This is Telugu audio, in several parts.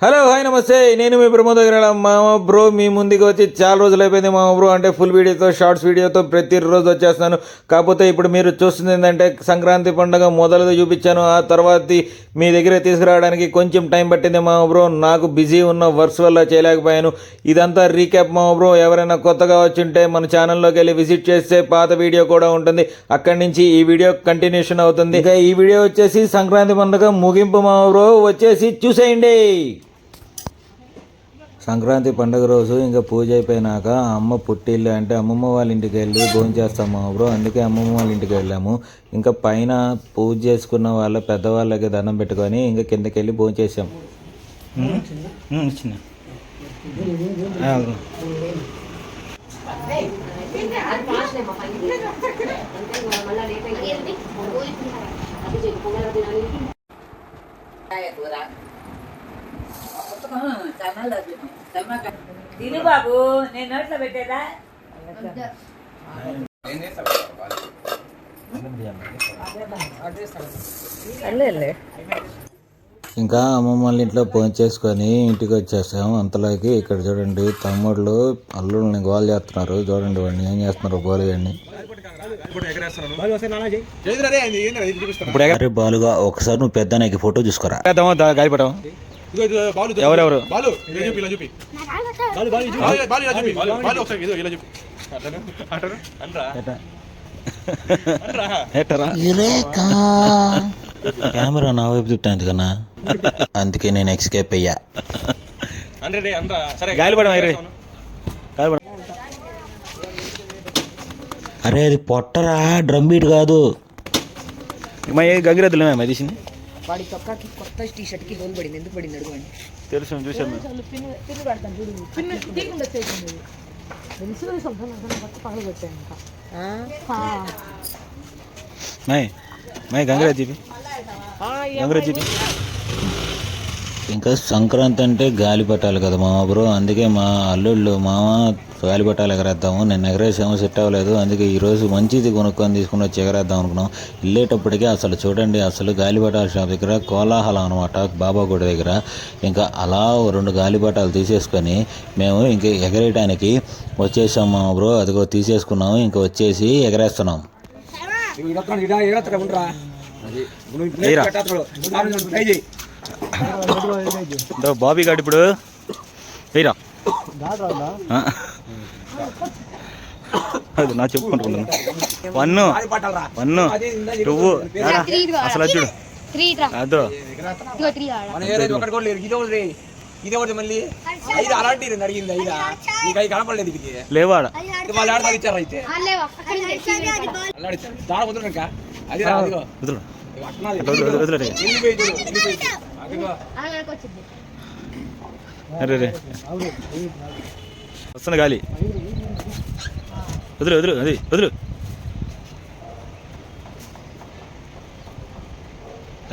హలో హాయ్ నమస్తే, నేను మీ ప్రమోద్ దగ్గర మామ బ్రో మీ ముందుకు వచ్చి చాలా రోజులు అయిపోయింది మామ బ్రో. అంటే ఫుల్ వీడియోతో షార్ట్స్ వీడియోతో ప్రతిరోజు వచ్చేస్తున్నాను. కాకపోతే ఇప్పుడు మీరు చూస్తుంది ఏంటంటే సంక్రాంతి పండుగ మొదలు చూపించాను, ఆ తర్వాత మీ దగ్గర తీసుకురావడానికి కొంచెం టైం పట్టింది మామ బ్రో. నాకు బిజీ ఉన్న వర్క్స్ వల్ల చేయలేకపోయాను. ఇదంతా రీక్యాప్ మామ బ్రో. ఎవరైనా కొత్తగా వచ్చింటే మన ఛానల్లోకి వెళ్ళి విజిట్ చేస్తే పాత వీడియో కూడా ఉంటుంది, అక్కడి నుంచి ఈ వీడియో కంటిన్యూషన్ అవుతుంది. ఇంకా ఈ వీడియో వచ్చేసి సంక్రాంతి పండుగ ముగింపు మామ బ్రో, వచ్చేసి చూసేయండి. సంక్రాంతి పండుగ రోజు ఇంకా పూజ అయిపోయినాక అమ్మ పుట్టిల్లు అంటే అమ్మమ్మ వాళ్ళ ఇంటికి వెళ్ళి భోజనం చేస్తాము బ్రో. అందుకే అమ్మమ్మ వాళ్ళ ఇంటికి వెళ్ళాము. ఇంకా పైన పూజ చేసుకున్న వాళ్ళ పెద్దవాళ్ళకి దండం పెట్టుకొని ఇంకా కిందకి వెళ్ళి భోజనం చేసాము. తిను బాబు, నేను నోట్లో పెట్టేదా? ఇంకా అమ్మమ్మ వాళ్ళ ఇంట్లో భోజనం చేసుకొని ఇంటికి వచ్చేసాము. అంతలోకి ఇక్కడ చూడండి తమ్ముళ్ళు అల్లుల్ని గోల్ చేస్తున్నారు. చూడండి వాడిని ఏం చేస్తున్నారు గోలుగాడిని. అరే బాలుగా ఒకసారి నువ్వు పెద్ద ఫోటో చూసుకోరా. గాయపడవు ఎవరెవరు కెమెరా నా వైపు చుట్టాను కన్నా, అందుకే నేను ఎక్స్కేప్ అయ్యా. అరే అది పొట్టరా, డ్రమ్ బీట్ కాదు. గంగిరెద్దులు తీసింది. వాడి చొక్కాకి కొత్త టీ షర్ట్ కి హోల్ పడింది. ఎందుకు పడింది అడుగుండి. తెలుసు చూసాను. ఇంకా సంక్రాంతి అంటే గాలి పట్టాలి కదా మామ బ్రో. అందుకే మా అల్లుళ్ళు మామ గాలి పట్టాలి ఎగరేద్దాము. నేను ఎగరేసాము, సెట్ అవ్వలేదు. అందుకే ఈరోజు మంచిది కొనుక్కొని తీసుకుని వచ్చి ఎగరేద్దాం అనుకున్నాం. వెళ్ళేటప్పటికీ అసలు చూడండి, అసలు గాలిపటాల షాప్ దగ్గర కోలాహలం అనమాట, బాబా గుడి దగ్గర. ఇంకా అలా 2 గాలిపటాలు తీసేసుకొని మేము ఇంక ఎగరేయడానికి వచ్చేసాం మామ బ్రో. అదిగో తీసేసుకున్నాము, ఇంకా వచ్చేసి ఎగరేస్తున్నాం. బాబీ గాడు ఇప్పుడు వేయరా, అది నా చెప్పుకుంటున్నాను. 1 1 2 అసలు చూడు అదో లేవాడా వస్తున్నా గాలి. వదులు వదులు అది వదులు.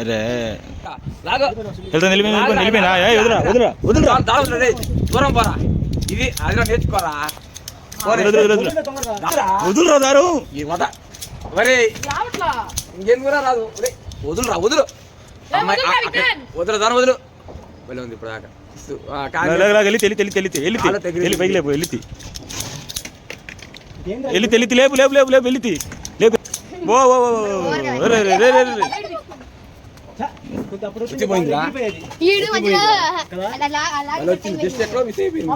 అరే వెళ్తా నిలిపోయినా వదురా వదురా వదులురా దూరం పోరా. ఇది అది నేర్చుకోరా. వదులురా దారు ఇంకెందుకు రాదు. వదులురా వదులు వదులు దాని వదులు. వెళ్ళి ఉంది ఇప్పుడు దాకా. లేపు లేపు లేపు లేపు వెళ్ళి లేపు. వచ్చిపోయిందిరా. జస్ట్ ఎక్కడో మిస్ అయిపోయింది.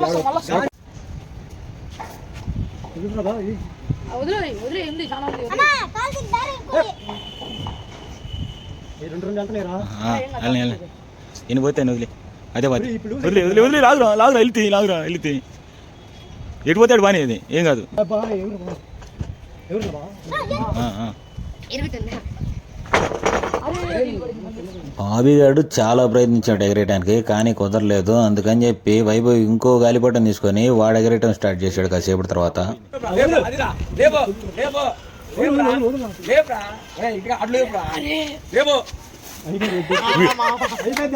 నేను పోతాను వదిలే. అదే వదిలే వదిలే వదిలే వదిలే లాగురా లాగురా వెళ్తే ఎటు పోతాడు బాగానే, అది ఏం కాదు. బాబీగాడు చాలా ప్రయత్నించాడు ఎగరేయడానికి, కానీ కుదరలేదు. అందుకని చెప్పి వైభవ్ ఇంకో గాలిపటం తీసుకొని వాడు ఎగరేయటం స్టార్ట్ చేశాడు కాసేపటి తర్వాత.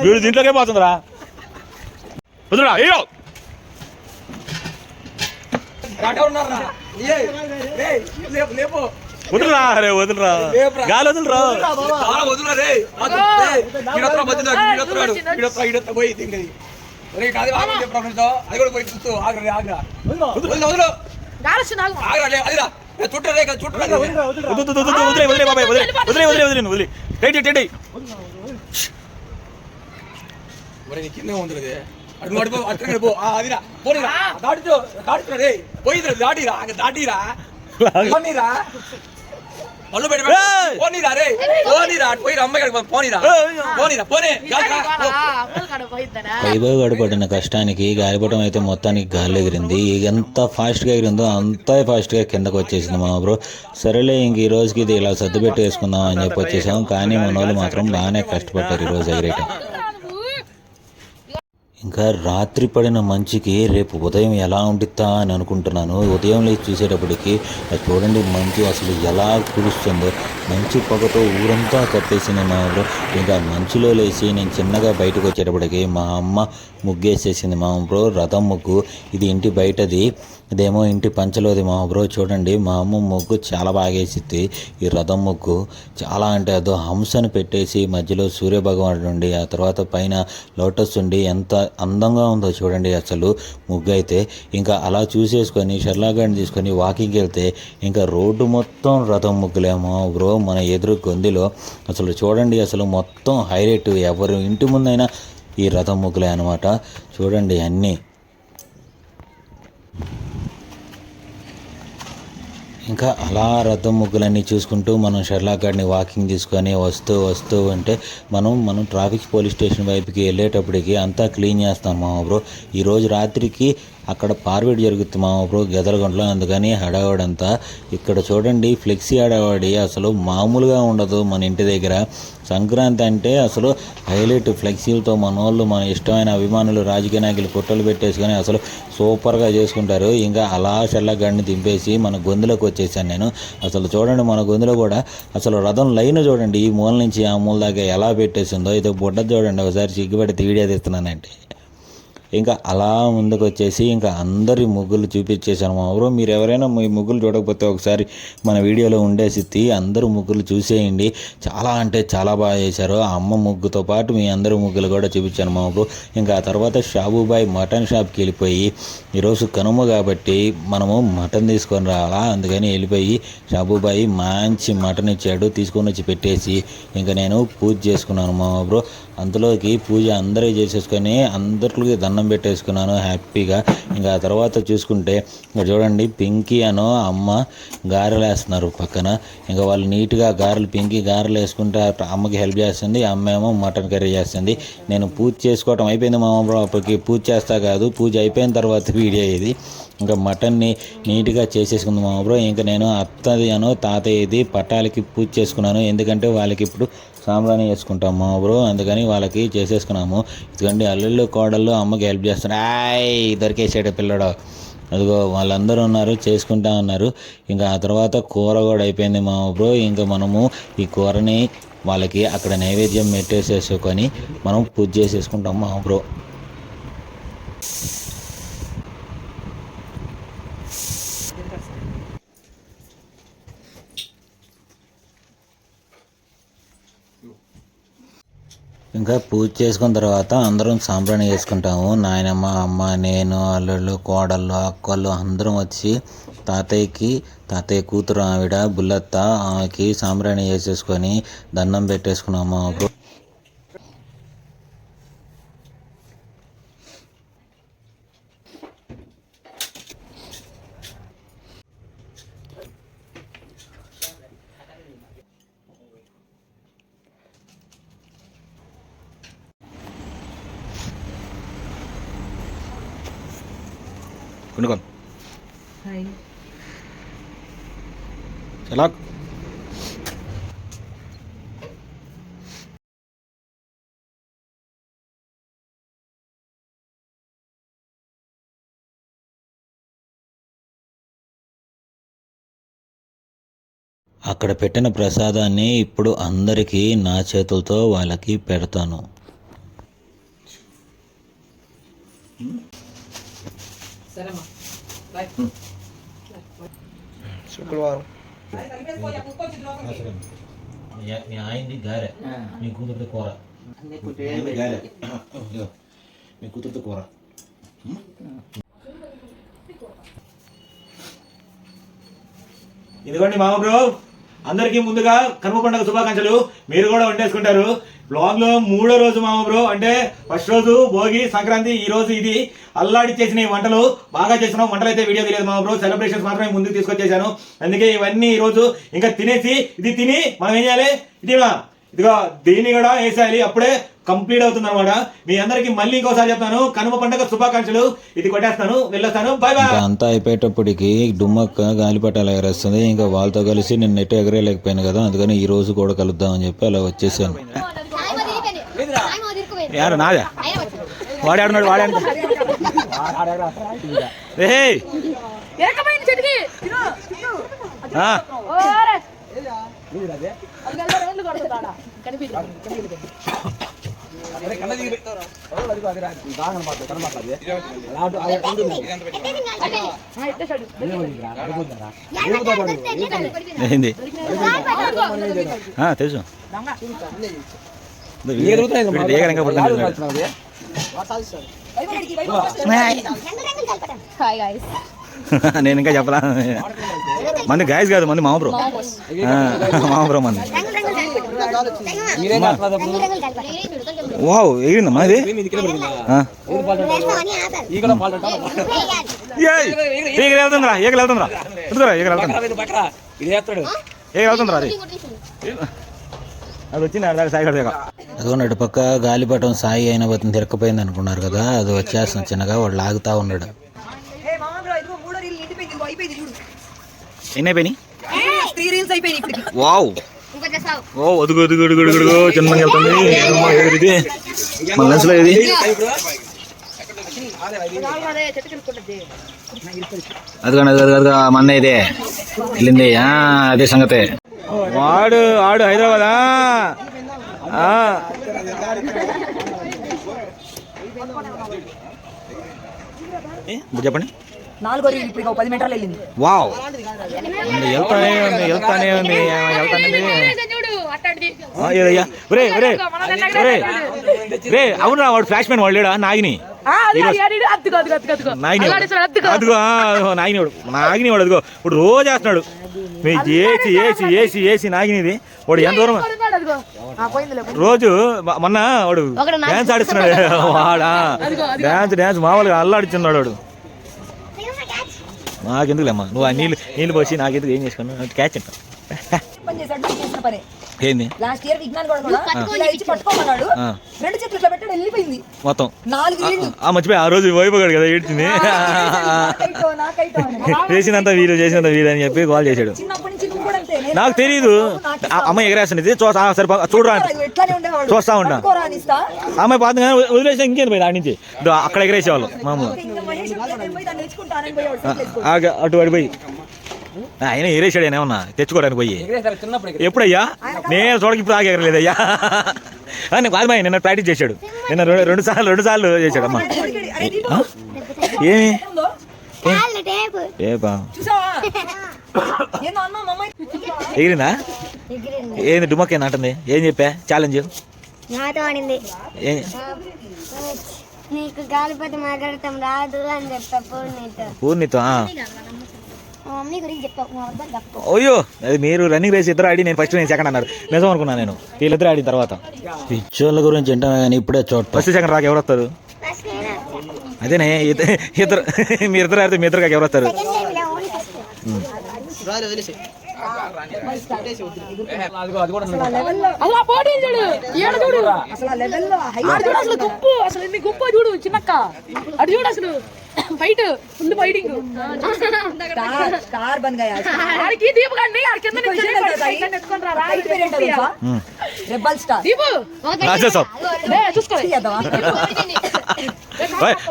వీడు దీంట్లోకే పోతుందిరా. వదులురా వదులురా అరే వదులురా గాలి వదులురా వదులురా రే. పోయి ఒరే కాదు ఆగండి ప్రాబ్లంతో అది కూడా పోయి చూస్తూ ఆగరా ఆగరా వదిలు వదిలు ఆగరా లే అదిరా చుట్టరా రే చుట్టరా వదిలే బాబాయ్ వదిలే రైట్ ఒరే నీ కింద ఉంది రే అడుగు అడుగు అట్లా పో అదిరా పోనిరా దాటిరా రే పోయిరా దాటిరా పోనిరా పళ్ళు పెట్టి పోనీరా రే పోనీరా అటు పోయి అమ్మాయి పోనీరా పోనీ వైభవ్ పడిన కష్టానికి గాలిపటం అయితే మొత్తానికి గాలి ఎగిరింది. ఎంత ఫాస్ట్గా ఎగిరిందో అంతా ఫాస్ట్గా కిందకు వచ్చేసింది మా బ్రో. సరేలే ఇంక ఈ రోజుకి ఇది ఇలా సర్దు పెట్టి వేసుకుందాం అని చెప్పి వచ్చేసాం. కానీ మన వాళ్ళు మాత్రం బాగానే కష్టపడ్డారు ఈరోజు ఎగిరేయటం. ఇంకా రాత్రి పడిన మంచుకి రేపు ఉదయం ఎలా ఉండిద్దా అని అనుకుంటున్నాను. ఉదయం లేచి చూసేటప్పటికి చూడండి మంచు అసలు ఎలా కురుస్తుందో. మంచు పొగతో ఊరంతా కప్పేసింది మా ఊరు. ఇంకా మంచులో లేచి నేను చిన్నగా బయటకు వచ్చేటప్పటికి మా అమ్మ ముగ్గేసేసింది మా బ్రో. రథం ముగ్గు ఇది ఇంటి బయటది, ఇదేమో ఇంటి పంచలోది మా బ్రో. చూడండి మా అమ్మ ముగ్గు చాలా బాగా వేసిద్ది. ఈ రథం ముగ్గు చాలా అంటే అదో హంసను పెట్టేసి మధ్యలో సూర్యభగవానుడు ఉండి ఆ తర్వాత పైన లోటస్ ఉండి ఎంత అందంగా ఉందో చూడండి అసలు ముగ్గు అయితే. ఇంకా అలా చూసేసుకొని షర్లాగాడిని తీసుకొని వాకింగ్కి వెళ్తే ఇంకా రోడ్డు మొత్తం రథం ముగ్గులేమో బ్రో. మన ఎదురు గొందిలో అసలు చూడండి అసలు మొత్తం హైలైట్. ఎవరు ఇంటి ముందైనా ఈ రథం ముగ్గులే అనమాట. చూడండి అన్నీ. ఇంకా అలా రథం ముగ్గులన్నీ చూసుకుంటూ మనం షర్లాక్ గాడిని వాకింగ్ తీసుకొని వస్తూ ఉంటే మనం ట్రాఫిక్ పోలీస్ స్టేషన్ వైపుకి వెళ్ళేటప్పటికి అంతా క్లీన్ చేస్తాం మా బ్రో. ఈరోజు రాత్రికి అక్కడ పార్వేట్ జరుగుతుంది మా బ్రో గెదరగొండలో. అందుకని హడావాడంతా ఇక్కడ చూడండి ఫ్లెక్సీ హడావాడి అసలు మామూలుగా ఉండదు మన ఇంటి దగ్గర. సంక్రాంతి అంటే అసలు హైలైట్ ఫ్లెక్సీలతో మన వాళ్ళు మన ఇష్టమైన అభిమానులు రాజకీయ నాయకులు ఫోటోలు పెట్టేసుకొని అసలు సూపర్గా చేసుకుంటారు. ఇంకా అలా షర్లాగాడిని దింపేసి మన గొంతులోకి వచ్చేసాను నేను. అసలు చూడండి మన గొంతులో కూడా అసలు రథం లైన్ చూడండి ఈ మూల నుంచి ఆ మూల దాకా ఎలా పెట్టేసిందో. ఇది బుడ్డ చూడండి ఒకసారి సిగ్గుపడి వీడియో తీస్తున్నానంటే. ఇంకా అలా ముందుకు వచ్చేసి ఇంకా అందరి ముగ్గులు చూపించేశాను మా ఊరు. మీరు ఎవరైనా మీ ముగ్గులు చూడకపోతే ఒకసారి మన వీడియోలో ఉండేసి అందరూ ముగ్గులు చూసేయండి. చాలా అంటే చాలా బాగా చేశారు. ఆ అమ్మ ముగ్గుతో పాటు మీ అందరూ ముగ్గులు కూడా చూపించాను మా ఊరు. ఇంకా ఆ తర్వాత షాబుబాయ్ మటన్ షాప్కి వెళ్ళిపోయి ఈరోజు కనుమ కాబట్టి మనము మటన్ తీసుకొని రావాలా, అందుకని వెళ్ళిపోయి షాబుబాయి మంచి మటన్ ఇచ్చాడు. తీసుకొని వచ్చి పెట్టేసి ఇంకా నేను పూజ చేసుకున్నాను మా ఊరు. అందులోకి పూజ అందరూ చేసేసుకొని అందరికి దండం పెట్టేసుకున్నాను హ్యాపీగా. ఇంకా ఆ తర్వాత చూసుకుంటే ఇంకా చూడండి పింకీ అనో అమ్మ గారెలు వేస్తున్నారు పక్కన. ఇంకా వాళ్ళు నీట్గా పింకీ గారెలు వేసుకుంటే అమ్మకి హెల్ప్ చేస్తుంది, అమ్మ ఏమో మటన్ కర్రీ చేస్తుంది. నేను పూజ చేసుకోవటం అయిపోయింది మా అమ్మ. అప్పటికి పూజ చేస్తా కాదు, పూజ అయిపోయిన తర్వాత వీడియో ఇది. ఇంకా మటన్ని నీట్గా చేసేసుకుంది మా బ్రో. ఇంకా నేను అత్తది అనో తాతయ్యది పట్టాలకి పూజ చేసుకున్నాను. ఎందుకంటే వాళ్ళకి ఇప్పుడు సాంబ్రాణి వేసుకుంటాం మా బ్రో, అందుకని వాళ్ళకి చేసేసుకున్నాము. ఎందుకంటే అల్లుళ్ళు కోడళ్ళు అమ్మకి హెల్ప్ చేస్తున్నారు. దొరికేసాడు పిల్లడు. అదిగో వాళ్ళందరూ ఉన్నారు చేసుకుంటా ఉన్నారు. ఇంకా ఆ తర్వాత కూర కూడా అయిపోయింది మా బ్రో. ఇంకా మనము ఈ కూరని వాళ్ళకి అక్కడ నైవేద్యం పెట్టేసేసుకొని మనం పూజ చేసేసుకుంటాం మా బ్రో. ఇంకా పూజ చేసుకున్న తర్వాత అందరం సాంబ్రాణి చేసుకుంటాము. నాయనమ్మ, అమ్మ, నేను, అల్లుళ్ళు, కోడళ్ళు, అక్కళ్ళు అందరం వచ్చి తాతయ్య కూతురు ఆవిడ బుల్లత్త ఆమెకి సాంబ్రాణి వేసేసుకొని దండం పెట్టేసుకున్నాము అప్పుడు. చలాక్ అక్కడ పెట్టిన ప్రసాదాన్ని ఇప్పుడు అందరికీ నా చేతులతో వాళ్ళకి పెడతాను. శుక్రవారం మీ ఆయనది గారె, మీ కూతురిది కూర. గారె మీ కూతురుతో కూర. ఇదిగోండి మామ బ్రో, అందరికీ ముందుగా కనుమ పండుగ శుభాకాంక్షలు. మీరు కూడా వండేసుకుంటారు. బ్లాగ్ లో 3వ రోజు మామ బ్రో, అంటే ఫస్ట్ రోజు భోగి, సంక్రాంతి, ఈ రోజు ఇది. అల్లాడి చేసిన ఈ వంటలు బాగా చేసినాం. వంటలు అయితే వీడియో తెలియదు మామ బ్రో, సెలబ్రేషన్స్ మాత్రమే ముందుకు తీసుకొచ్చేసాను. అందుకే ఇవన్నీ ఈ రోజు ఇంకా తినేసి ఇది తిని మనం ఏం చేయాలి, ఇదిగో దీన్ని కూడా వేసేయాలి. అప్పుడే కంప్లీట్ అవుతుంది అనమాట. మీ అందరికి మళ్ళీ ఇంకోసారి చెప్తాను, కనుమ పండుగ శుభాకాంక్షలు. ఇది కొట్టేస్తాను, వెళ్ళొస్తాను, బాయ్ బాయ్. అంతా అయిపోయేటప్పటికి డుమ్మక్క గాలిపటాలు ఎగరేస్తుంది. ఇంకా వాళ్ళతో కలిసి నేను నెట్ ఎగరేయలేకపోయాను కదా, అందుకని ఈ రోజు కూడా కలుద్దామని చెప్పి అలా వచ్చేసాను. యారు నాదా వాడాడున్నాడు వాడాడు. తెలుసు నేను ఇంకా చెప్పలా. మంది గాయస్ కాదు, మంది మామ బ్రో. మామ బ్రో మంది. వావ్, ఎగిరిందమ్మా ఇది. వెళ్తుందిరా, ఏకలు వెళ్తుందిరా, వెళ్తుందిరా అది. అది వచ్చింది సాయి కడ. అదొన్నట్టు పక్క గాలిపటం సాయి అయిన బతిని తిరక్కపోయింది అనుకున్నారు కదా, అది వచ్చేస్తుంది చిన్నగా. వాడు లాగుతా ఉన్నాడు. ఎన్ని అయిపోయినాయి? వావ్, ఓ అదుగు అదుగు అడుగు అడుగు చిన్నగా వెళ్తుంది. మన లెన్స్లో ఇది అదిగండి, అదిగా మన ఇదే వెళ్ళింది. అదే సంగతే. వాడు ఆడు హైదరాబాదా? చెప్పండి. 4 ఇప్పుడు 10 మీటర్లు వెళ్ళింది. వావ్, వెళ్తానే ఉంది. అవునా, వాడు ఫ్లాష్ మ్యాన్ వాడు లేడా? నాగిని నాగిని వాడు అదిగో ఇప్పుడు రోజు వేస్తున్నాడు. ఏసి ఏసి ఏసి ఏసి నాగినిది. వాడు ఎంత దూరం రోజు మొన్న వాడు డ్యాన్స్ ఆడిస్తున్నాడు. వాడా డ్యాన్స్ మామూలుగా అల్లాడిస్తున్నాడు వాడు. నాకెందుకులేమ్మా, నువ్వు ఆ నీళ్ళు పోసి నాకెందుకు ఏం చేసుకున్నావు? క్యాచ్ అంట. ఏంది లాస్ట్ ఇయర్ విజ్ఞాన్ కూడా ఇచ్చి పట్టుకోమన్నాడు. 2 చేతులు ఇట్లా పెట్టాడు, వెళ్ళిపోయింది మొత్తం 4 నీళ్ళు. మర్చిపోయి ఆ రోజు వైపోగాడు కదా, ఏడ్చింది. చేసినంత వీలు చేసినంత వీలు అని చెప్పి కాల్ చేశాడు. నాకు తెలియదు, అమ్మాయి ఎగరేస్తుంది సరిపో చూడరా చూస్తా ఉంటా. అమ్మాయి పాత వదిలేసి ఇంకేం పోయింది ఆడి నుంచి. అక్కడ ఎగరేసేవాళ్ళు మామూలు. అటు పడిపోయి ఆయన ఎగరేసాడు. ఆయన ఏమన్నా తెచ్చుకోవడానికి పోయి ఎప్పుడయ్యా? నేను చూడక ఇప్పుడు ఆగి ఎగరలేదయ్యా. కాదు మా నిన్న ప్రాక్టీస్ చేశాడు. నిన్న రెండు సార్లు చేశాడు. అమ్మా ఏమి ఎగిరిందా? ఏంది డుమ్మకే నాటుంది? ఏం చెప్పా ఛాలెంజ్? పూర్ణితో అయ్యో, అది మీరు రన్నింగ్ రేస్ ఇద్దరు ఆడి నేను ఫస్ట్, నేను సెకండ్ అన్నారు. నిజం అనుకున్నాను నేను. వీళ్ళిద్దరు ఆడిన తర్వాత పిచ్చోళ్ళ గురించి వింటామే కానీ ఇప్పుడే చోట ఫస్ట్ సెకండ్ రాక ఎవరు వస్తారు? అదేనే ఇద్దరు, మీరిద్దరు ఆడితే మీ ఇద్దరు కాక ఎవరు వస్తారు? చూడు చిన్నక్క, అటు చూడు అసలు fight, full fighting. Star bun Gaya ఆడికి దీపు గాని ఆడి కింద నుంచి ఎత్తుకొని రా. రెబల్ స్టార్ దీపు చూసుకో.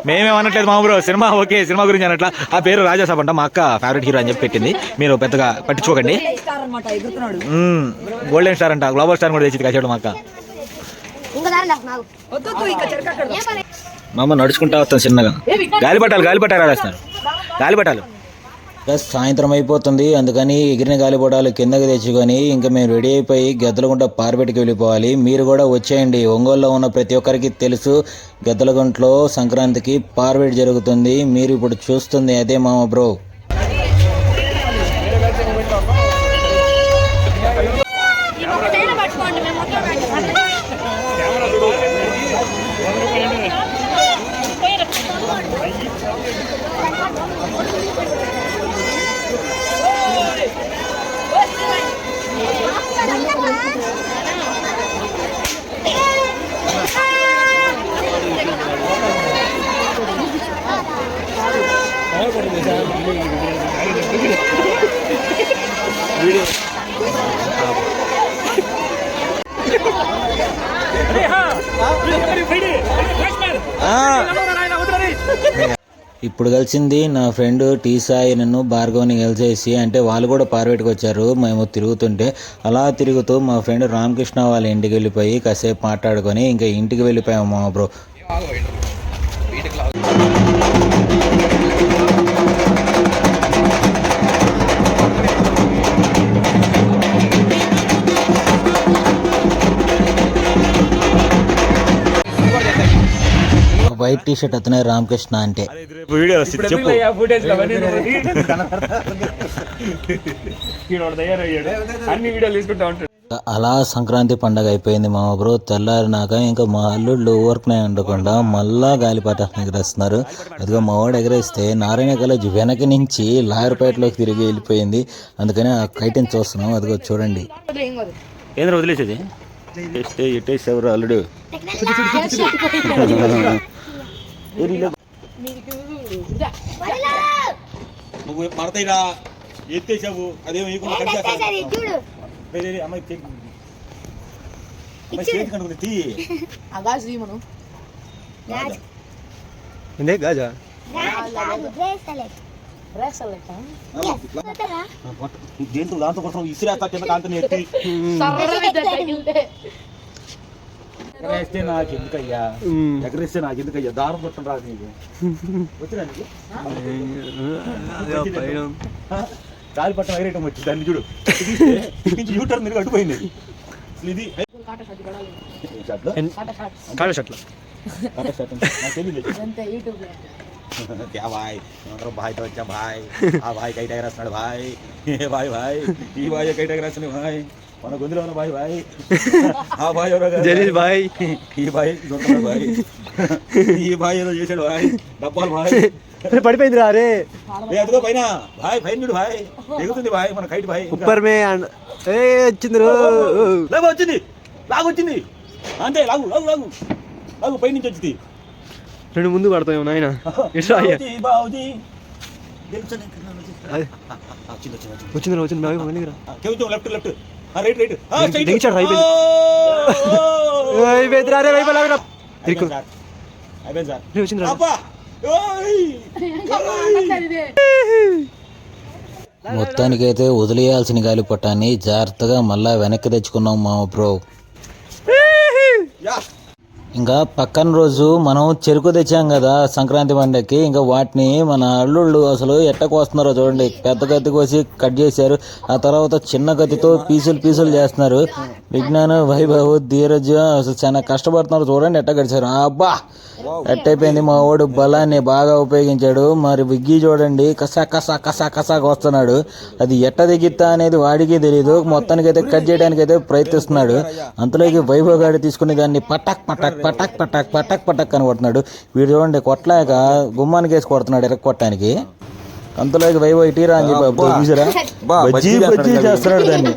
మేమేమనట్లేదు మా బ్రో, సినిమా ఓకే, సినిమా గురించి అనట్లా. ఆ పేరు రాజాసాబ్ అంట, మా అక్క ఫేవరెట్ హీరో అని చెప్పి పెట్టింది. మీరు పెద్దగా పట్టించుకోకండి. గోల్డెన్ స్టార్ అంట, గ్లోబల్ స్టార్ కూడా తెచ్చింది కాసేడు మా అక్క. మా అమ్మ నడుచుకుంటా వస్తాను చిన్నగా. గాలిపటాలు ఆడేస్తున్నారు. గాలిపటాలు ఇంకా సాయంత్రం అయిపోతుంది, అందుకని ఎగిరిన గాలిపటాలు కిందకి తెచ్చుకొని ఇంకా మేము రెడీ అయిపోయి గద్దలగుంట పార్బెట్కి వెళ్ళిపోవాలి. మీరు కూడా వచ్చేయండి. ఒంగోలులో ఉన్న ప్రతి ఒక్కరికి తెలుసు గద్దలగుంటలో సంక్రాంతికి పార్బెట్ జరుగుతుంది. మీరు ఇప్పుడు చూస్తుంది అదే మామ బ్రో. ఇప్పుడు కలిసింది నా ఫ్రెండ్ టీ సాయి, నన్ను భార్గవ్ని కలిసేసి, అంటే వాళ్ళు కూడా పార్బెట్కి వచ్చారు. మేము తిరుగుతుంటే అలా తిరుగుతూ మా ఫ్రెండ్ రామకృష్ణ వాళ్ళ ఇంటికి వెళ్ళిపోయి కాసేపు మాట్లాడుకొని ఇంకా ఇంటికి వెళ్ళిపోయాము మా బ్రో. వైట్ టీ షర్ట్ అతనే రామకృష్ణ అంటే. అలా సంక్రాంతి పండగ అయిపోయింది మా బ్రో. తెల్లారినాక ఇంకా మా అల్లుళ్ళు ఊరికనే ఉండకుండా మళ్ళా గాలిపటాన్ని ఎగరేస్తున్నారు. అదిగో మా వాడు ఎగరేస్తే నారాయణ కాలేజ్ వెనక నుంచి లాయర్పేటలోకి తిరిగి వెళ్ళిపోయింది. అందుకని ఆ కైటిని చూస్తున్నాం. అదిగో చూడండి. ఏంద్ర వదిలేసేది ఎట్టేసేవారు అల్లుడు. నువ్వు మడతయిరా ఎత్తేసావు, అదేమో గాజా దేంతో దాంతో కోసం ఇసిరేస్తా కింద కాంతని ఎత్తి ఎగరేస్తే నాకు ఎందుకయ్యా, ఎగరేస్తే నాకు ఎందుకయ్యా, దారం కొట్టడం రాదు నీకు. వచ్చినా నీకు గాలి పట్టం ఎగరేయటం వచ్చి దాన్ని చూడు నుంచి యూటర్న్ మీరు అడ్డుపోయింది. ఇది क्या भाई भाई तो अच्छा भाई आ भाई कई टाइगर रसना भाई भाई भाई ई भाई कई टाइगर रसने भाई మన గొంతులో ఉన్న భాయ్ భాయ్ ఆ భాయ్ ఎవరో జలీల్ భాయ్ ఈ భాయ్ దొరకడు భాయ్ ఈ భాయ్ ఏదో చేశాడు భాయ్ డబ్బాలు భాయ్ పడిపోయింది రా రే అదిగో పైన భాయ్ పైన చూడు భాయ్ ఎగుతుంది భాయ్ మన కైట్ భాయ్ ఉప్పర్ మే ఏ వచ్చింది రో లాగు వచ్చింది లాగు వచ్చింది అంతే లాగు లాగు లాగు లాగు పై నుంచి వచ్చింది. రెండు ముందు పడతాం నాయన బావుజీ వచ్చింది రా వచ్చింది బాగా లెఫ్ట్ లెఫ్ట్ రైట్ రైట్ దిగించాడు అయిపోయింది రే అయిపోయింది సార్ వచ్చింది మొత్తానికైతే వదిలేయాల్సిన గాలిపటాన్ని జాగ్రత్తగా మళ్ళా వెనక్కి తెచ్చుకున్నాం మా బ్రో. ఇంకా పక్కన రోజు మనం చెరుకు తెచ్చాం కదా సంక్రాంతి పండగకి, ఇంకా వాటిని మన అల్లుళ్ళు అసలు ఎట్ట కోస్తున్నారో చూడండి. పెద్ద కత్తి కోసి కట్ చేశారు, ఆ తర్వాత చిన్న కత్తితో పీసులు చేస్తున్నారు. విజ్ఞాన్, వైభవ్, ధీరజ్ అసలు చాలా కష్టపడుతున్నారు. చూడండి ఎట్ట కడిచారు. అబ్బా ఎట్టయిపోయింది. మా వాడు బలాన్ని బాగా ఉపయోగించాడు. మరి విగ్గీ చూడండి కసా కసా కసా కసాగా వస్తున్నాడు. అది ఎట్ట దిగిత్తా అనేది వాడికి తెలియదు. మొత్తానికైతే కట్ చేయడానికైతే ప్రయత్నిస్తున్నాడు. అంతలోకి వైభవ్ గాడి తీసుకుని దాన్ని పటాక్ పటాక్ పటాక్ పటాక్ పటాక్ పటాక్ అని కొడుతున్నాడు. వీడు చూడండి కొట్టలేక గుమ్మానికి వేసి కొడుతున్నాడు ఎరగ కొట్టడానికి. అంతలోకి వైభవ్ ఇటీరా అని చెప్పి చూసారా బజ్జీ బజ్జీ చేస్తున్నాడు దాన్ని.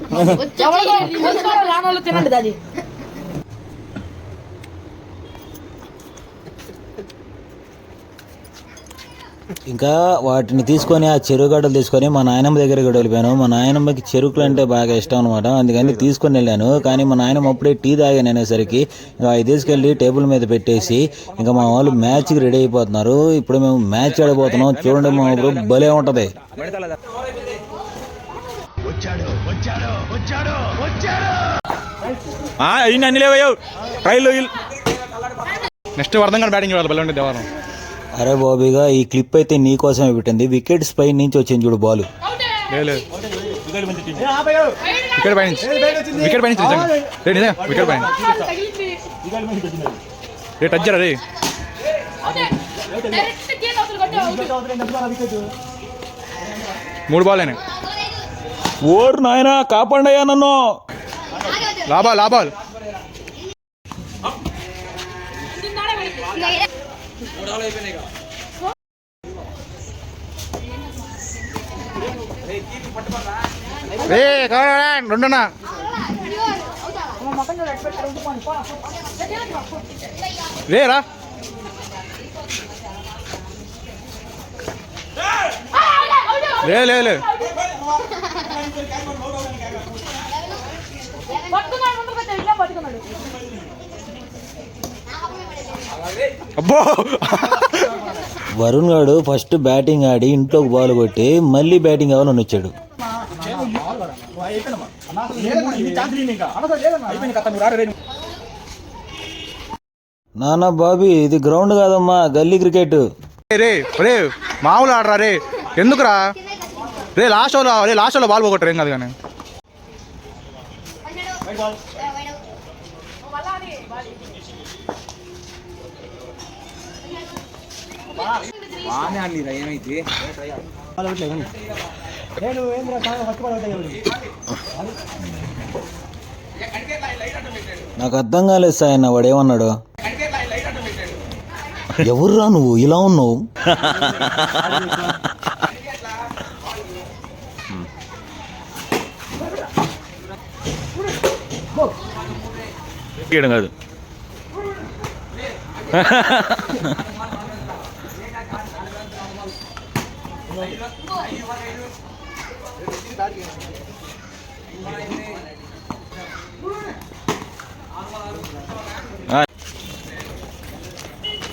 ఇంకా వాటిని తీసుకొని ఆ చెరుకు గడ్డలు తీసుకొని మా నాయనమ్మ దగ్గరికి కూడా వెళ్ళిపోయాను. మా నాయనమ్మకి చెరుకులు అంటే బాగా ఇష్టం అనమాట. అందుకని తీసుకొని వెళ్ళాను. కానీ మా నాయనమ్మ అప్పుడే టీ తాగాను అనేసరికి ఇంకా అవి తీసుకెళ్ళి టేబుల్ మీద పెట్టేసి ఇంకా మా వాళ్ళు మ్యాచ్కి రెడీ అయిపోతున్నారు. ఇప్పుడు మేము మ్యాచ్ ఆడిపోతున్నాం. చూడండి మా ఊరు భలే ఉంటది. అన్ని లేవయ్యావు ట్రైల్ నెక్స్ట్ వర్ధంగా బ్యాటింగ్ చూడాలి. బెల్లండి దేవారం అరే బాబీగా ఈ క్లిప్ అయితే నీకోసమే పెట్టింది. వికెట్స్ పై నుంచి వచ్చింది చూడు బాల్. వికెట్ పై నుంచి వికెట్ పై రే టచ్ రే మూడు బాల్ అయినాయి. ఓర్ నాయనా కాపాడయ్యా నన్ను. లాభాలు రెండున్నా రేరా లే అబ్బో వరుణ్ గాడు ఫస్ట్ బ్యాటింగ్ ఆడి ఇంట్లోకి బాల్ కొట్టి మళ్ళీ బ్యాటింగ్ కావాలని వచ్చాడు. నానా బాబీ ఇది గ్రౌండ్ కాదమ్మా, గల్లీ క్రికెట్. రే మామూలు ఆడరా రే, ఎందుకురా రే లాస్ట్ ఓవర్లో బాల్ పోగొట్టరు ఏం కాదు కానీ. నాకు అర్థం కాలేదు సాయన్న వాడు ఏమన్నాడు. ఎవర్రా నువ్వు ఇలా ఉన్నావు? కాదు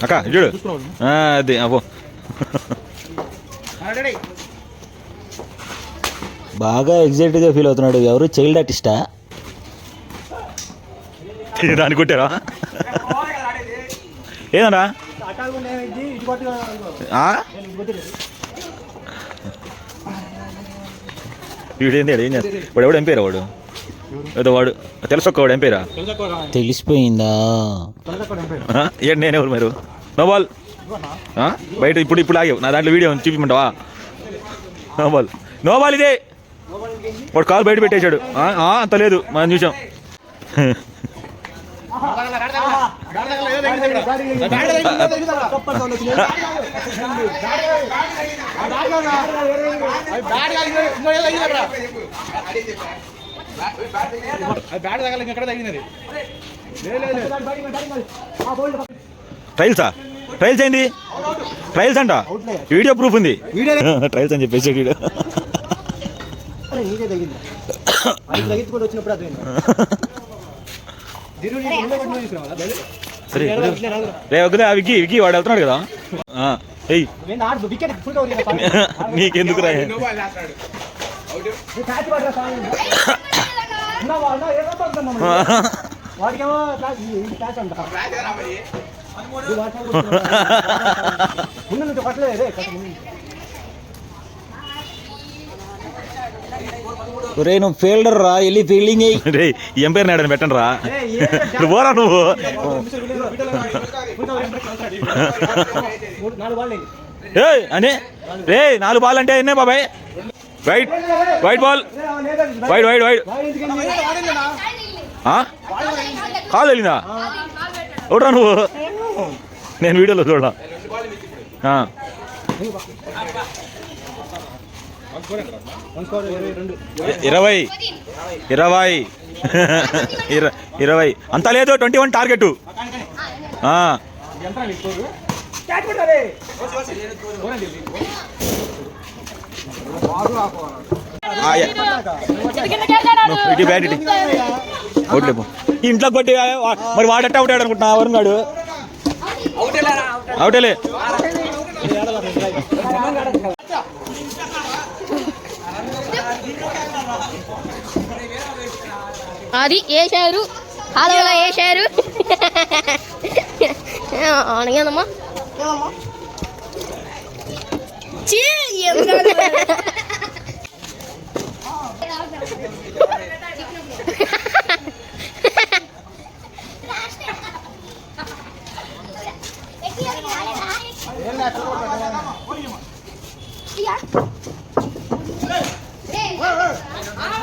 అక్క చూడు అది అబ్బో బాగా ఎగ్జైట్ గా ఫీల్ అవుతున్నాడు. ఎవరు చైల్డ్ ఆర్టిస్టా? దాన్ని కొట్టారా ఏదన్నా వీడేంది ఏం చేస్తా వాడు ఎవడు ఎంపేరా వాడు ఏదో వాడు తెలుసొక్క వాడు ఎంపేరా తెలిసిపోయిందా? ఏంటి నేనెవరు మీరు నో బాల్ బయట ఇప్పుడు ఆగావు నా దాంట్లో వీడియో చూపించమంటావా? నో బాల్ ఇదే వాడు కాలు బయట పెట్టేశాడు. అంత లేదు మనం చూసాం. ట్రయల్స్ ఏంది? ట్రయల్స్ అంట వీడియో ప్రూఫ్ ఉంది. ట్రయల్స్ అని చెప్పేసి వీడియో రే వద్దులే విక్కీ విక్కీ వాడు వెళ్తున్నాడు కదా. నీకెందుకు రా రే నువ్వు ఫీల్డర్ రా, వెళ్ళి ఫీల్డింగ్ రే ఏం పేరు నాడని పెట్టండి రా నువ్వు పోరా నువ్వు. అనే రే 4 బాల్ అంటే ఎన్నే బాబాయ్? వైట్ బాల్ వైట్ కాలు వెళ్ళిందా? చూడరా నువ్వు, నేను వీడియోలో చూడ. 20 అంతా లేదు. 21 టార్గెట్. ఇంట్లో కొట్టి మరి వాడట్టే అవుతాడు అనుకుంటున్నా వరుణ్ గాడు. అవుటేలే అది వేసారు, హలోగా వేసారు. అడిగానమ్మా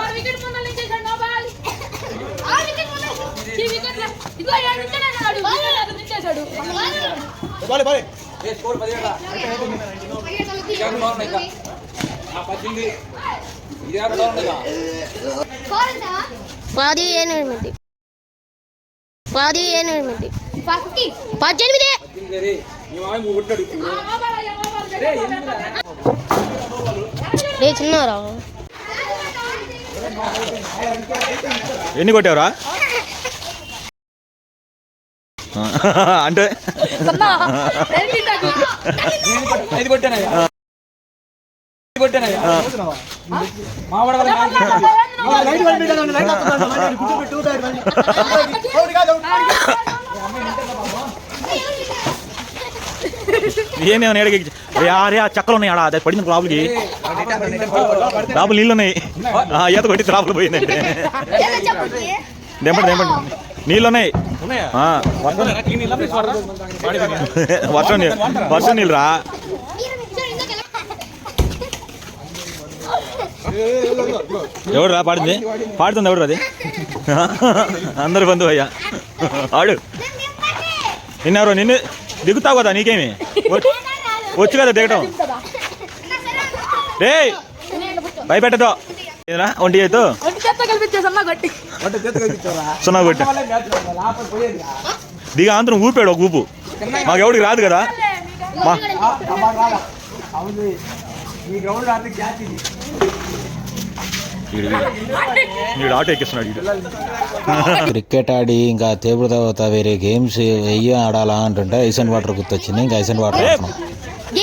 వికెట్ ముందర నించేశాడు నో బాల్ ఈ వికెట్ ఇదిగో ఈ వికెట్ అన్నాడు నించేశాడు ఏ స్కోర్ 17 రా ఇది బాగున్నాయి కా ఆ 18 ఇది యారు బాగున్నాయి కా 18 రే ఈ మామ ముగ్గుట్టాడు రే చిన్నారా ఎన్ని కొట్టావురా అంటే ఇది కొట్టానయ్యా కొట్టానయ్యా మావాడ ఏమేమో ఏడకి అరే ఆ చక్కలు ఉన్నాయి ఆడ అది పడింది లోపలికి లోపల నీళ్ళు ఉన్నాయి ఈత కొట్టి లోపల పోయిందంటే దెంపండి నీళ్ళు ఉన్నాయి వర్షం నీళ్ళు రా ఎవడు రా పాడుతుంది ఎవడు అది అందరు బంధువు అయ్యా ఆడు నిన్నెవరో నిన్ను దిగుతావు కదా నీకేమి వచ్చు కదా దిగటం రే భయపెట్టదో ఒంటి అయితే సున్నా కొట్టి దిగా అంతరం ఊపాడు ఒక ఊపు మాకు ఎవడికి రాదు కదా ఆటో ఎక్కిస్తున్నాడు క్రికెట్ ఆడి ఇంకా తేపుడు తర్వాత వేరే గేమ్స్ వెయ్యి ఆడాలా అంటుంటే ఐస్ అండ్ వాటర్ గుర్తొచ్చింది. ఇంకా ఐస్ అండ్ వాటర్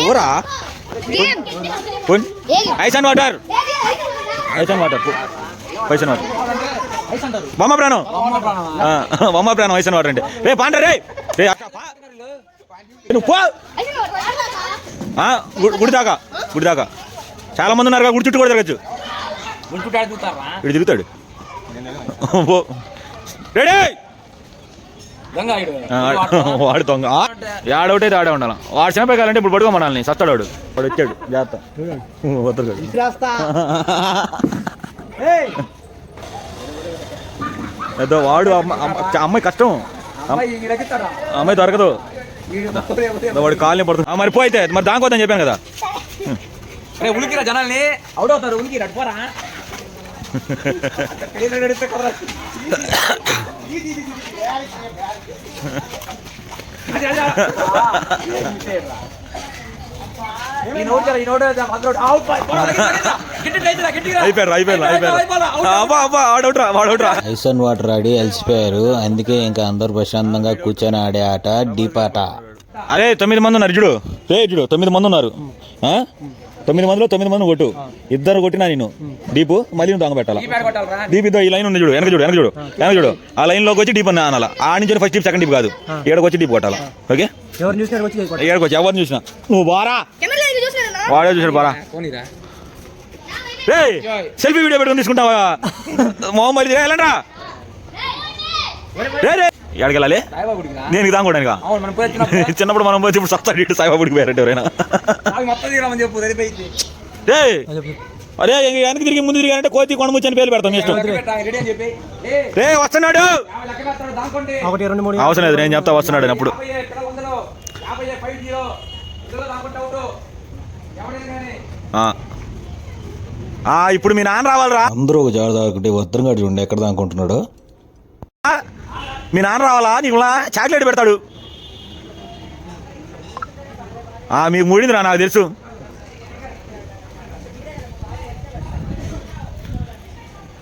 ఊరా ఐస్ అండ్ వాటర్ బొమ్మ ప్రాణం ఐస్ అండ్ వాటర్ అంటే రే పాండ రే నువ్వు పో గుడి దాకా చాలా మంది ఉన్నారు గుడి చుట్టూ కూడా తిరగచ్చు ఇటు తిరుగుతాడు రెడీ వాడు దొంగ ఆడవుటే ఆడే ఉండాలి వాడు చిన్నపై కావాలంటే ఇప్పుడు పడుకోమనాలి సస్తాడు వాడు వచ్చాడు జాగ్రత్త వద్దరు ఏదో వాడు అమ్మాయి కష్టం అమ్మాయి దొరకదు వాడు కాలనీ పడుతుంది మరి పోయితే మరి దానికోద్దని చెప్పాను కదా ఉలికిరా జనాల్ని అవుట్ అవుతారు ఉలికి పోరా ఐస్ అండ్ వాటర్ ఆడి అలసిపోయారు. అందుకే ఇంకా అందరు ప్రశాంతంగా కూర్చొని ఆడే ఆట డీప్ ఆట. అరే 9 మంది ఉన్నారు చూడు 9 మంది ఉన్నారు 9 మందిలో 9 మంది కొట్టు ఇద్దరు కొట్టినా నేను డీపు మళ్ళీ దొంగ పెట్టాలా డీప్ ఇద్దరు ఈ లైన్ ఉంది చూడు వెనక చూడు ఆ లైన్ లోకి వచ్చి డీప్ అన్న అనాలా ఆ నుంచి ఫస్ట్ డీప్ సెకండ్ డీప్ కాదు ఏడకి వచ్చి డీప్ కొట్టాలా ఓకే ఏడకి వచ్చి ఎవరిని చూసినా నువ్వు బారా వాడే చూసాడు బారా రే సెల్ఫీ వీడియో పెట్టుకుని తీసుకుంటావా మొహమ్మద్ వెళ్ళండి రే రే ఎక్కడికి వెళ్ళాలి నేను దాకోడానికి చిన్నప్పుడు మనం పోతే ఇప్పుడు సత్తా ఇటు సాయిబాబుడికి పోయారంటే ఎవరైనా అరే వెనక్కి తిరిగి ముందు తిరిగారంటే కోతి కొండముచ్చని పేరు పెడతాం ఇష్టం రే వస్తున్నాడు అవసరం లేదు నేను చెప్తా వస్తున్నాడు అప్పుడు ఇప్పుడు మీ నాన్న రావాలరా అందరూ ఒక జాగ్రత్త ఒకటి వద్దరుగా చూడండి ఎక్కడ దానుకుంటున్నాడు. మీ నాన్న రావాలా నీకు చాక్లెట్ పెడతాడు మీకు ముడిందిరా నాకు తెలుసు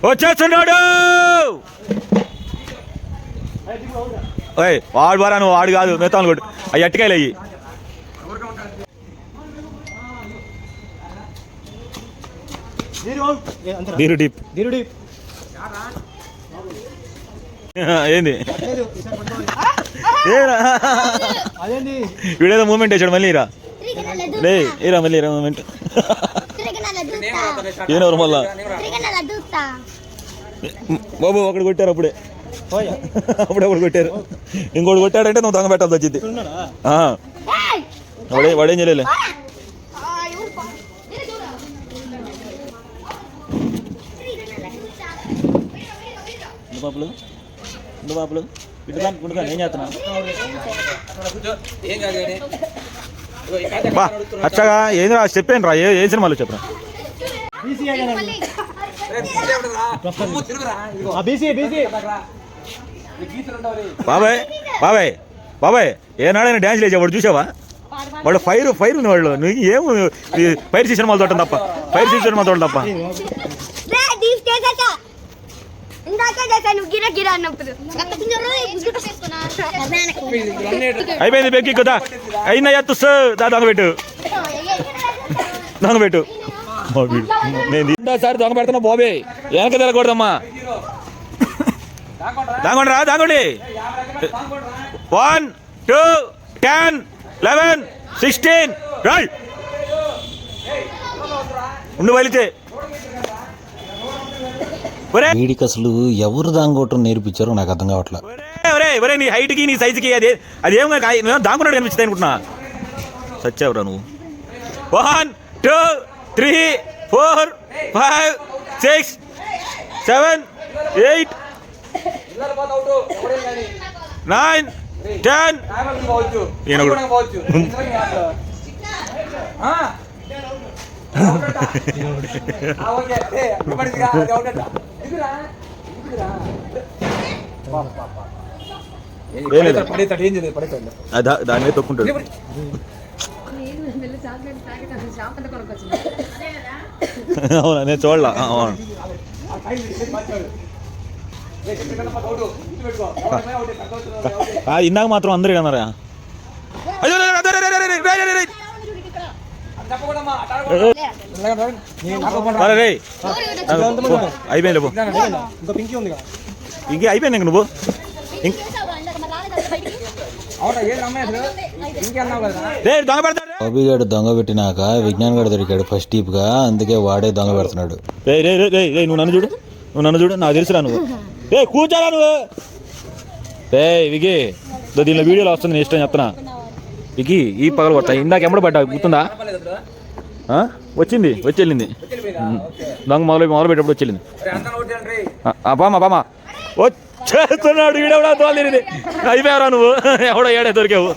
వచ్చేస్తున్నాడు వాడు బారా నువ్వు వాడు కాదు మిగతా కొట్టు అవి అట్టికాయలు అయ్యి దీరు డీప్ ఏంది వీడేదో మూమెంట్ వేసాడు మళ్ళీ రా మళ్ళీ మూమెంట్ ఏనెవరు మళ్ళా బాబు ఒకటి కొట్టారు అప్పుడే ఒకటి కొట్టారు, ఇంకోటి కొట్టాడంటే నువ్వు దొంగ పెట్టాల్సి వచ్చింది. వాడేం చేయలే. బాపులు ఏం చేస్తున్నా బా అచ్చగా ఏంది రా చెప్పాను రా ఏం సినిమాలు చెప్పరా. బాబాయ్ బాబాయ్ బాబాయ్ ఏనాడైనా డ్యాన్స్ లేచా వాడు చూసావా? వాడు ఫైర్ ఉంది వాళ్ళు. నువ్వు ఏం ఫైర్ సీజన్ మొదలు తోటం తప్ప ఫైర్ సీజన్ మొదలు తప్ప అయిపోయింది బెక్కి కదా అయినా ఎత్తు దొంగ పెట్టు సార్ దొంగ పెడుతున్నా బాబే వెనక తెలకూడదమ్మా. దాంగోండి రా దాంగోండి. 1 2 10 11 16 రైట్ ఉండు బయలితే. వీడికి అసలు ఎవరు దాంగోటం నేర్పించారో నాకు అర్థం కావట్లా. ఒరే నీ హైట్కి నీ సైజుకి అదేం దాంగున్నాడు కనిపించింది అనుకుంటున్నా. సచ్చావురా నువ్వు. 1 2 3 4 5 6 7 8 9 10 దాని మీద తొక్కుంటాడు. అవునా నేను చూడలా. ఇందాక మాత్రం అందరు కన్నారా. అయిపోయింది ఇంకే అయిపోయింది ఇంక నువ్వు బాబీగాడు దొంగ పెట్టినాక విజ్ఞాన్ గారు దొరికాడు ఫస్ట్ టీప్ గా, అందుకే వాడే దొంగ పెడుతున్నాడు. నువ్వు నన్ను చూడు నాకు తెలుసురా నువ్వు. కూర్చోరా నువ్వు. వికి దీనిలో వీడియోలో వస్తుంది నేను ఇష్టం చెప్తున్నా. వికి ఈ పగలు కొడతా ఇందాక ఎమ్మడ పడ్డా గుర్తుందా? వచ్చి వెళ్ళింది దొంగ మొదలు పెట్టేప్పుడు వచ్చి వెళ్ళింది. బామా వచ్చేస్తున్నాడు వీడెవడా తోలింది. అయిపోయావరా నువ్వు ఎవడో ఏడే దొరికావు.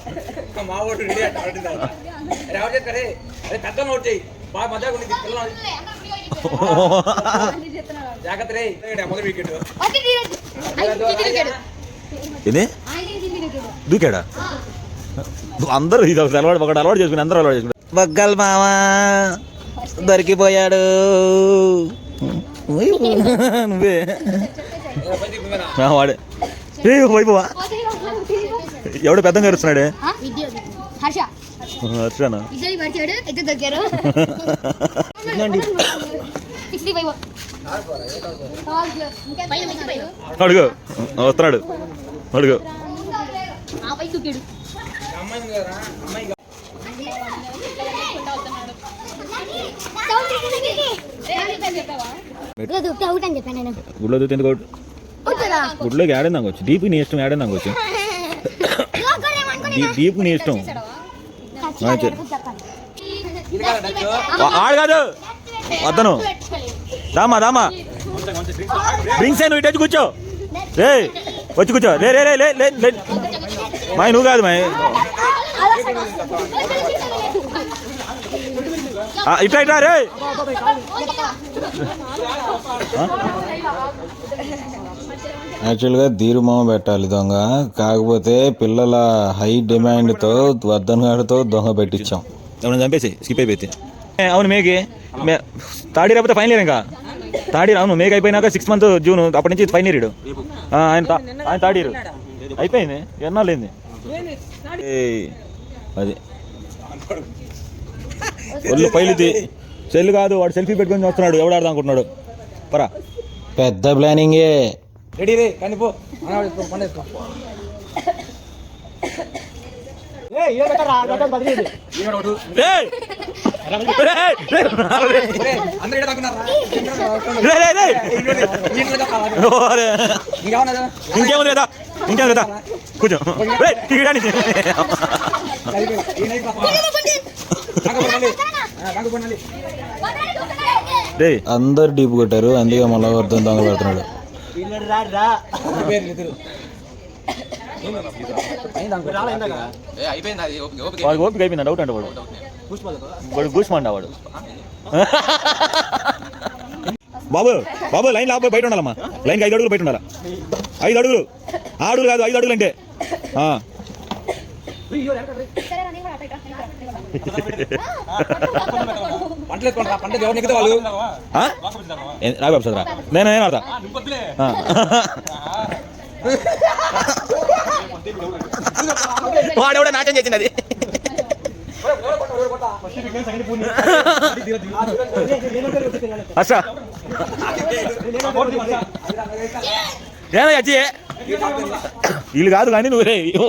ఇది దూకాడా అందరూ ఇది ఒకటి అలవాటు చేసుకుని అందరూ అలవాటు చేసుకుని. బగ్గల్ మామా దొరికిపోయాడు. నువ్వే వాడే వైపోవా ఎవడో పెద్దంగా అరుస్తున్నాడే. హర్షనా అడుగు వస్తున్నాడు అడుగు. గుడ్లో దూతే ఎందుకు గుడ్లోకి ఆడేదాకా వచ్చు. డీప్ నీ ఇష్టం ఆడేదాకా వచ్చు. డీప్ నీ ఇష్టం ఆడు కాదు వద్దను. దామా డ్రింక్స్ నువ్వు ఇటు వచ్చి కూర్చో. వచ్చి కూర్చో. లే మాయ నువ్వు కాదు మాయ ఇట్లా రే. యాక్చువల్గా ధీరుమామ పెట్టాలి దొంగ, కాకపోతే పిల్లల హై డిమాండ్తో వద్దనగాడితో దొంగ పెట్టించాం. అవును చంపేసి స్కిప్ అయిపోయింది. అవును మేకి థర్డ్ ఇయర్ అయిపోతే ఫైనల్ ఇయర్. ఇంకా థర్డ్ ఇయర్ అవును మేక్ అయిపోయినాక 6 months జూన్ అప్పటి నుంచి ఫైనల్ ఇయర్. ఆయన థర్డ్ ఇయర్ అయిపోయింది. ఎన్నాళ్ళు అయింది అది ఒళ్ళు పైలిది సెల్ కాదు వాడు సెల్ఫీ పెట్టుకొని వస్తున్నాడు. ఎవడు ఆడదాం అనుకుంటున్నాడు పరా. పెద్ద ప్లానింగే. రెడీ రే కానీ పో. ఈడొకడు. రేయ్! రేయ్! ఒరేయ్, అందరూ ఈడ దాక్కున్నారా? రేయ్, రేయ్, రేయ్! ఈయన చెప్పాలా? ఓరే! ఇంకేమన్నా ఇంకేముంది కదా ఇంకేముంది కదా కూర్చో రేయ్, ఇక్కడ నుంచి. రేయ్, అందరు డీప్ కొట్టారు, అందుకే మళ్ళీ వర్ధం దొంగ పెడుతున్నాడు. వాడికి ఓపిక అయిపోయింది, డౌట్ అంటే వాడు కూర్చోమండి వాడు. బాబు బాబు లైన్ లేకపోయి బయట ఉండాలమ్మా, లైన్కి 5 అడుగులు బయట ఉండాలా. 5 అడుగులు, 6 అడుగులు కాదు, 5 అడుగులు అంటే. పంటలు ఎత్తుకుంటారా? పంటలు ఎవరు నెక్కితే వాళ్ళు రాబాబు చదరా, నేను ఆడతా. వాడెవడ నాట్యం చేసింది అది. అచ్చా ఏనా వచ్చి వీళ్ళు కాదు కానీ నువ్వు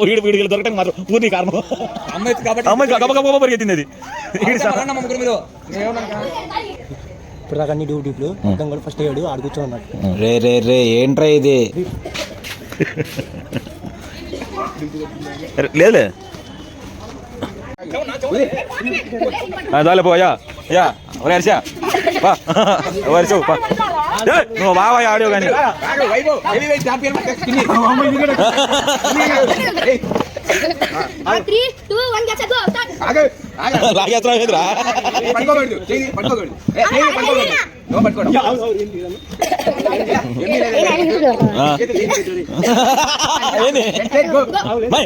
వీడికి దొరకటం మాత్రం పూర్తి కారణం. అమ్మాయి కాబట్టి అమ్మాయి గబగబ పరిగెత్తింది అది. ముగ్గురు మీరు ఇప్పుడు దాకా అన్ని డ్యూటీలు కూడా ఫస్ట్ అయ్యాడు ఆడు కూర్చోన్నాడు. రే రే రే ఏంట్రా ఇది? లేదులే దాలే పోయా యా వరిసా వరిసావు నువ్వు బాగా ఆడియో కానీ లాగేస్తా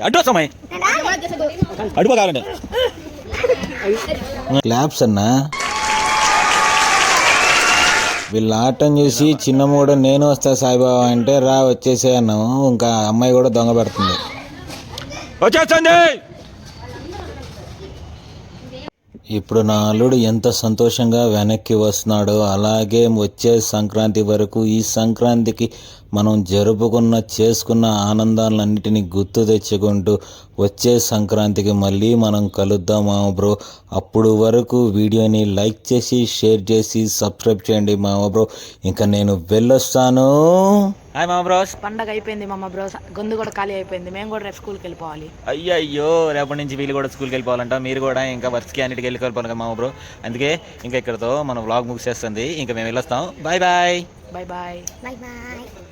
అడ్రస్ అమ్మాయి అడుపు కావాలండి. క్లాప్స్ అన్నా. వీళ్ళు ఆటం చూసి చిన్నమ్మ కూడా నేను వస్తా సాయిబాబా అంటే రా వచ్చేసే అన్నాము. ఇంకా అమ్మాయి కూడా దొంగ పెడుతుంది. వచ్చేస్తుంది. ఇప్పుడు నా అల్లుడు ఎంత సంతోషంగా వెనక్కి వస్తున్నాడో అలాగే వచ్చే సంక్రాంతి వరకు ఈ సంక్రాంతికి మనం చేసుకున్న ఆనందాలన్నిటినీ గుర్తు తెచ్చుకుంటూ వచ్చే సంక్రాంతికి మళ్ళీ మనం కలుద్దాం మామ బ్రో. అప్పుడు వరకు వీడియోని లైక్ చేసి షేర్ చేసి సబ్స్క్రైబ్ చేయండి మామ బ్రో. ఇంకా నేను వెళ్ళొస్తాను. హాయ్ మామ బ్రోస్. పండగ అయిపోయింది మామ బ్రోస్, గొంతు కూడా ఖాళీ అయిపోయింది. మేము కూడా రేపు స్కూల్కి వెళ్ళిపోవాలి. అయ్యో రేపటి నుంచి వీళ్ళు కూడా స్కూల్కి వెళ్ళిపోవాలంట. మీరు కూడా ఇంకా వర్క్స్కి అన్నిటికి వెళ్ళిపోవాలి కదా మామ బ్రో. అందుకే ఇంకా ఇక్కడతో మన వ్లాగ్ ముగిసేస్తుంది. ఇంకా మేము వెళ్ళొస్తాం. Bye bye. Bye bye. Bye bye.